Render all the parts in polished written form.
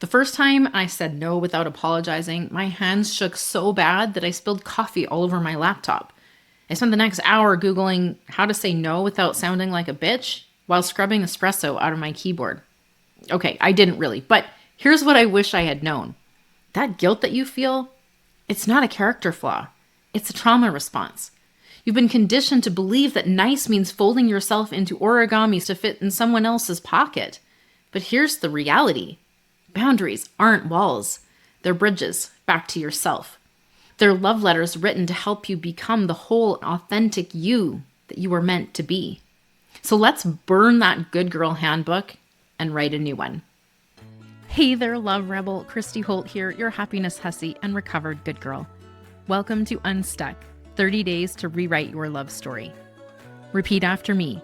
The first time I said no without apologizing, my hands shook so bad that I spilled coffee all over my laptop. I spent the next hour Googling how to say no without sounding like a bitch while scrubbing espresso out of my keyboard. Okay, I didn't really, but here's what I wish I had known. That guilt that you feel, it's not a character flaw. It's a trauma response. You've been conditioned to believe that nice means folding yourself into origamis to fit in someone else's pocket. But here's the reality. Boundaries aren't walls. They're bridges back to yourself. They're love letters written to help you become the whole, authentic you that you were meant to be. So let's burn that Good Girl Handbook and write a new one. Hey there, love rebel. Christy Holt here, your happiness hussy and recovered good girl. Welcome to Unstuck, 30 days to rewrite your love story. Repeat after me.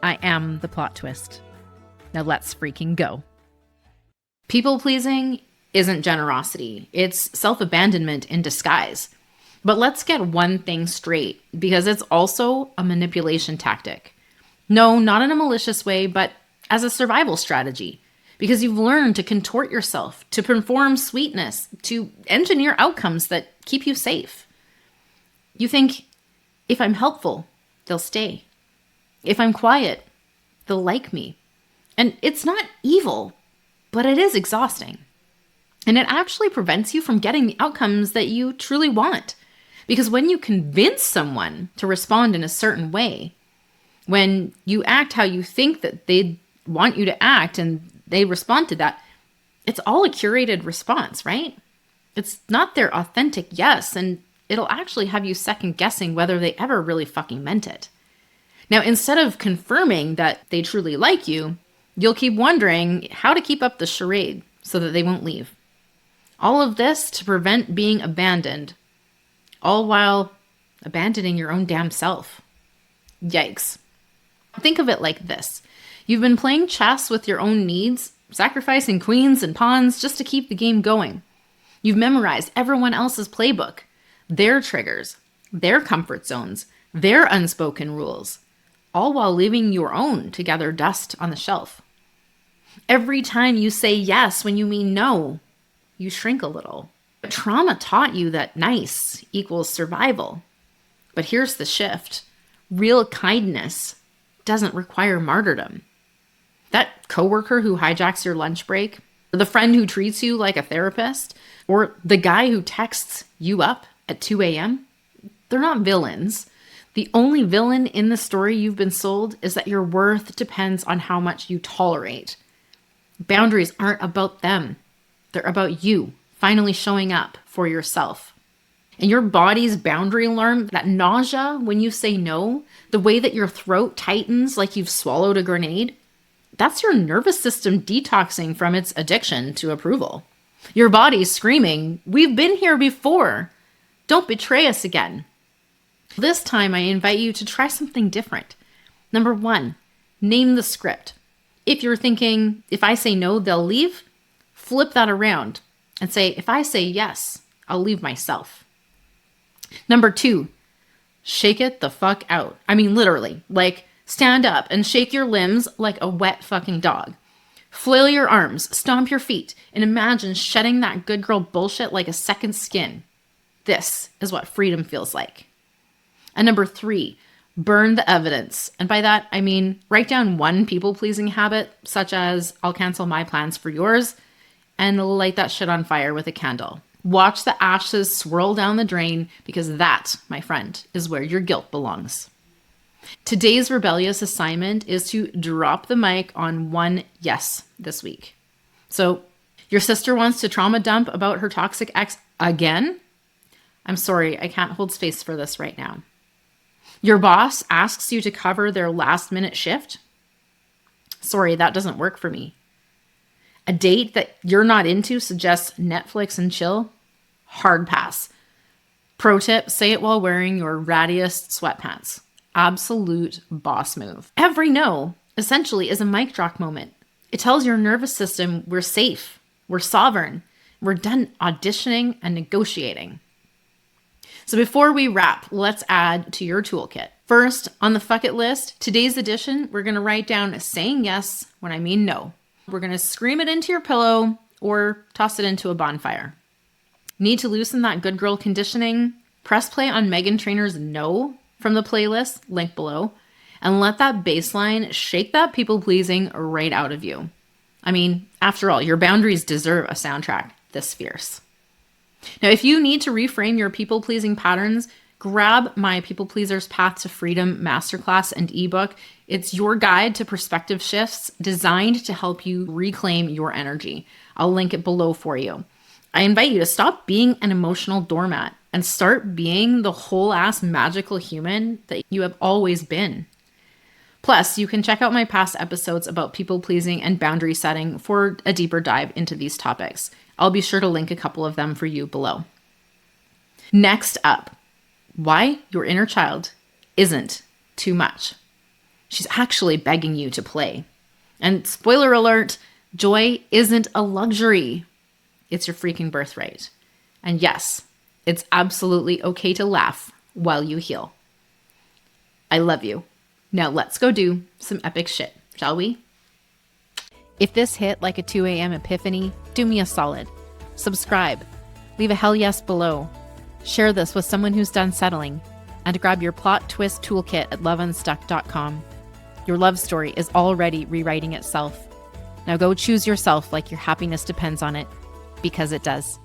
I am the plot twist. Now let's freaking go. People-pleasing isn't generosity. It's self-abandonment in disguise. But let's get one thing straight, because it's also a manipulation tactic. No, not in a malicious way, but as a survival strategy. Because you've learned to contort yourself, to perform sweetness, to engineer outcomes that keep you safe. You think, if I'm helpful, they'll stay. If I'm quiet, they'll like me. And it's not evil, but it is exhausting. And it actually prevents you from getting the outcomes that you truly want. Because when you convince someone to respond in a certain way, when you act how you think that they want you to act and they respond to that, it's all a curated response, right? It's not their authentic yes, and it'll actually have you second guessing whether they ever really fucking meant it. Now, instead of confirming that they truly like you, you'll keep wondering how to keep up the charade so that they won't leave. All of this to prevent being abandoned, all while abandoning your own damn self. Yikes. Think of it like this. You've been playing chess with your own needs, sacrificing queens and pawns just to keep the game going. You've memorized everyone else's playbook, their triggers, their comfort zones, their unspoken rules, all while leaving your own to gather dust on the shelf. Every time you say yes when you mean no, you shrink a little. Trauma taught you that nice equals survival. But here's the shift. Real kindness doesn't require martyrdom. That coworker who hijacks your lunch break, the friend who treats you like a therapist, or the guy who texts you up at 2 a.m., they're not villains. The only villain in the story you've been sold is that your worth depends on how much you tolerate. Boundaries aren't about them. They're about you finally showing up for yourself. And your body's boundary alarm, that nausea when you say no, the way that your throat tightens like you've swallowed a grenade, that's your nervous system detoxing from its addiction to approval. Your body's screaming, "We've been here before. Don't betray us again." This time I invite you to try something different. Number 1, name the script. If you're thinking, if I say no, they'll leave, flip that around and say, if I say yes, I'll leave myself. Number 2, shake it the fuck out. I mean, literally, like stand up and shake your limbs like a wet fucking dog. Flail your arms, stomp your feet, and imagine shedding that good girl bullshit like a second skin. This is what freedom feels like. And number 3, burn the evidence. And by that, I mean, write down one people-pleasing habit, such as I'll cancel my plans for yours, and light that shit on fire with a candle. Watch the ashes swirl down the drain, because that, my friend, is where your guilt belongs. Today's rebellious assignment is to drop the mic on one yes this week. So, your sister wants to trauma dump about her toxic ex again? I'm sorry, I can't hold space for this right now. Your boss asks you to cover their last-minute shift? Sorry, that doesn't work for me. A date that you're not into suggests Netflix and chill? Hard pass. Pro tip, say it while wearing your rattiest sweatpants. Absolute boss move. Every no, essentially, is a mic drop moment. It tells your nervous system we're safe, we're sovereign, we're done auditioning and negotiating. So before we wrap, let's add to your toolkit. First, on the fuck it list, today's edition, we're going to write down saying yes when I mean no. We're going to scream it into your pillow or toss it into a bonfire. Need to loosen that good girl conditioning? Press play on Meghan Trainor's No from the playlist, link below, and let that bass line shake that people-pleasing right out of you. I mean, after all, your boundaries deserve a soundtrack this fierce. Now, if you need to reframe your people-pleasing patterns, grab my People Pleasers Path to Freedom masterclass and ebook. It's your guide to perspective shifts designed to help you reclaim your energy. I'll link it below for you. I invite you to stop being an emotional doormat and start being the whole-ass magical human that you have always been. Plus, you can check out my past episodes about people-pleasing and boundary setting for a deeper dive into these topics. I'll be sure to link a couple of them for you below. Next up, why your inner child isn't too much. She's actually begging you to play. And spoiler alert, joy isn't a luxury. It's your freaking birthright. And yes, it's absolutely okay to laugh while you heal. I love you. Now let's go do some epic shit, shall we? If this hit like a 2 a.m. epiphany, do me a solid. Subscribe. Leave a hell yes below. Share this with someone who's done settling. And grab your plot twist toolkit at loveunstuck.com. Your love story is already rewriting itself. Now go choose yourself like your happiness depends on it, because it does.